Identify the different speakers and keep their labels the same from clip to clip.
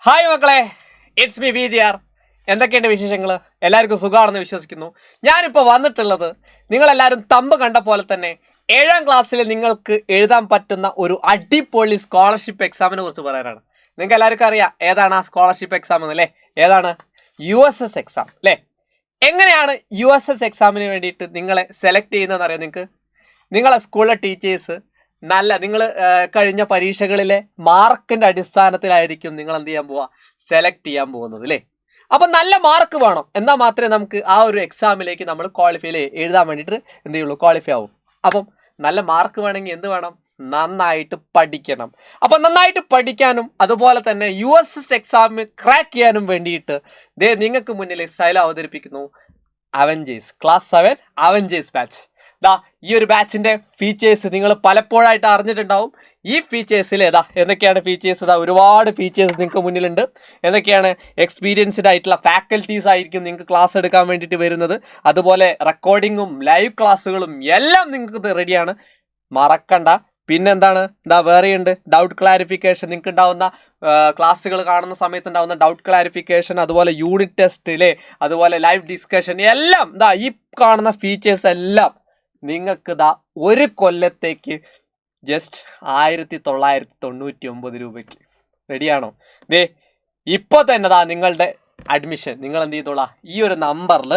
Speaker 1: Hi മക്കളെ, it's me VGR. എന്തൊക്കെയുണ്ട് വിശേഷങ്ങൾ? എല്ലാവർക്കും സുഖമാണെന്ന് വിശ്വസിക്കുന്നു. ഞാനിപ്പോൾ വന്നിട്ടുള്ളത് നിങ്ങളെല്ലാവരും തമ്പ് കണ്ട പോലെ തന്നെ 7ാം ക്ലാസ്സിൽ നിങ്ങൾക്ക് എഴുതാൻ പറ്റുന്ന ഒരു അടിപൊളി സ്കോളർഷിപ്പ് എക്സാമിനെ കുറിച്ച് പറയാനാണ്. നിങ്ങൾക്ക് എല്ലാവർക്കും അറിയാം ഏതാണ് ആ സ്കോളർഷിപ്പ് എക്സാം എന്നല്ലേ? ഏതാണ്? USS എക്സാം അല്ലേ? എങ്ങനെയാണ് USS എക്സാമിന് വേണ്ടിയിട്ട് നിങ്ങളെ സെലക്ട് ചെയ്യുന്നതെന്ന് അറിയാം നിങ്ങൾക്ക്? നിങ്ങളെ സ്കൂളിലെ ടീച്ചേഴ്സ് നിങ്ങൾ കഴിഞ്ഞ പരീക്ഷകളിലെ മാർക്കിന്റെ അടിസ്ഥാനത്തിലായിരിക്കും നിങ്ങൾ എന്ത് ചെയ്യാൻ പോവുക, സെലക്ട് ചെയ്യാൻ പോകുന്നത് അല്ലേ? അപ്പം നല്ല മാർക്ക് വേണം, എന്നാൽ മാത്രമേ നമുക്ക് ആ ഒരു എക്സാമിലേക്ക് നമ്മൾ എഴുതാൻ വേണ്ടിയിട്ട് എന്ത് ചെയ്യുള്ളൂ, ക്വാളിഫൈ ആവും. അപ്പം നല്ല മാർക്ക് വേണമെങ്കിൽ എന്ത് വേണം? നന്നായിട്ട് പഠിക്കണം. അപ്പം നന്നായിട്ട് പഠിക്കാനും അതുപോലെ തന്നെ USS എക്സാം ക്രാക്ക് ചെയ്യാനും വേണ്ടിയിട്ട് നിങ്ങൾക്ക് മുന്നിൽ സ്റ്റൈൽ അവതരിപ്പിക്കുന്നു അവഞ്ചേഴ്സ് ക്ലാസ് 7 അവഞ്ചേഴ്സ് ബാച്ച്. ഈ ഒരു ബാച്ചിന്റെ ഫീച്ചേഴ്സ് നിങ്ങൾ പലപ്പോഴായിട്ട് അറിഞ്ഞിട്ടുണ്ടാവും. ഈ ഫീച്ചേഴ്സിൽ എന്തൊക്കെയാണ് ഫീച്ചേഴ്സ്? ഒരുപാട് ഫീച്ചേഴ്സ് നിങ്ങൾക്ക് മുന്നിലുണ്ട്. എന്തൊക്കെയാണ്? എക്സ്പീരിയൻസ്ഡ് ആയിട്ടുള്ള ഫാക്കൽറ്റീസ് ആയിരിക്കും നിങ്ങൾക്ക് ക്ലാസ് എടുക്കാൻ വേണ്ടിയിട്ട് വരുന്നത്. അതുപോലെ റെക്കോർഡിങ്ങും ലൈവ് ക്ലാസ്സുകളും എല്ലാം നിങ്ങൾക്ക് റെഡിയാണ്, മറക്കണ്ട. പിന്നെന്താണ്, വേറെയുണ്ട് ഡൗട്ട് ക്ലാരിഫിക്കേഷൻ. നിങ്ങൾക്ക് ഉണ്ടാവുന്ന ക്ലാസ്സുകൾ കാണുന്ന സമയത്ത് ഉണ്ടാവുന്ന ഡൗട്ട് ക്ലാരിഫിക്കേഷൻ, അതുപോലെ യൂണിറ്റ് ടെസ്റ്റ് അതുപോലെ ലൈവ് ഡിസ്കഷൻ എല്ലാം ഈ കാണുന്ന ഫീച്ചേഴ്സ് എല്ലാം നിങ്ങൾക്ക് ഒരു കൊല്ലത്തേക്ക് ജസ്റ്റ് 1999 രൂപയ്ക്ക് റെഡിയാണോ? ഇപ്പോൾ തന്നെ നിങ്ങളുടെ അഡ്മിഷൻ നിങ്ങൾ എന്ത് ചെയ്തോളാം, ഈ ഒരു നമ്പറിൽ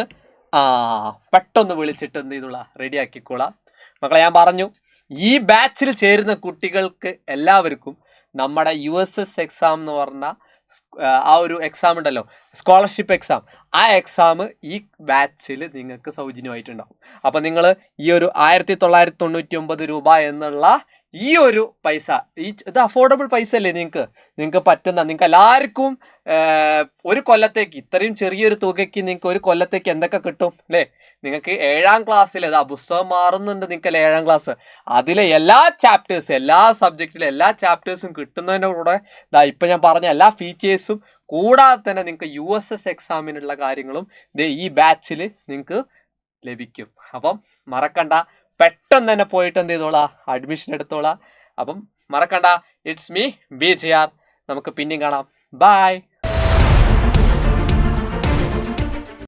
Speaker 1: പെട്ടെന്ന് വിളിച്ചിട്ട് എന്ത് ചെയ്തോളാം, റെഡി ആക്കിക്കോളാം. മക്കളെ, ഞാൻ പറഞ്ഞു, ഈ ബാച്ചിൽ ചേരുന്ന കുട്ടികൾക്ക് എല്ലാവർക്കും നമ്മുടെ USS എക്സാം എന്ന് പറഞ്ഞ ആ ഒരു എക്സാം ഉണ്ടല്ലോ, സ്കോളർഷിപ്പ് എക്സാം, ആ എക്സാം ഈ ബാച്ചിൽ നിങ്ങൾക്ക് സൗജന്യമായിട്ടുണ്ടാവും. അപ്പം നിങ്ങൾ ഈ ഒരു 1999 രൂപ എന്നുള്ള ഈ ഒരു പൈസ, ഇത് അഫോർഡബിൾ പൈസ അല്ലേ? നിങ്ങൾക്ക് പറ്റുന്ന, നിങ്ങൾക്ക് എല്ലാവർക്കും ഒരു കൊല്ലത്തേക്ക് ഇത്രയും ചെറിയൊരു തുകയ്ക്ക് നിങ്ങൾക്ക് ഒരു കൊല്ലത്തേക്ക് എന്തൊക്കെ കിട്ടും അല്ലേ? നിങ്ങൾക്ക് 7ാം ക്ലാസ്സിൽ പുസ്തകം മാറുന്നുണ്ട് നിങ്ങൾക്കല്ലേ 7ാം ക്ലാസ്, അതിലെ എല്ലാ ചാപ്റ്റേഴ്സും, എല്ലാ സബ്ജക്റ്റിലെ എല്ലാ ചാപ്റ്റേഴ്സും കിട്ടുന്നതിൻ്റെ കൂടെ ഇപ്പം ഞാൻ പറഞ്ഞ എല്ലാ ഫീച്ചേഴ്സും കൂടാതെ തന്നെ നിങ്ങൾക്ക് USS എക്സാമിനുള്ള കാര്യങ്ങളും ഈ ബാച്ചിൽ നിങ്ങൾക്ക് ലഭിക്കും. അപ്പം മറക്കണ്ട, പെട്ടെന്ന് തന്നെ പോയിട്ട് എന്ത് ചെയ്തോളാം, അഡ്മിഷൻ എടുത്തോളാം. അപ്പം മറക്കണ്ട, ഇറ്റ്സ് മീ VGR. നമുക്ക് പിന്നെയും കാണാം. ബൈ.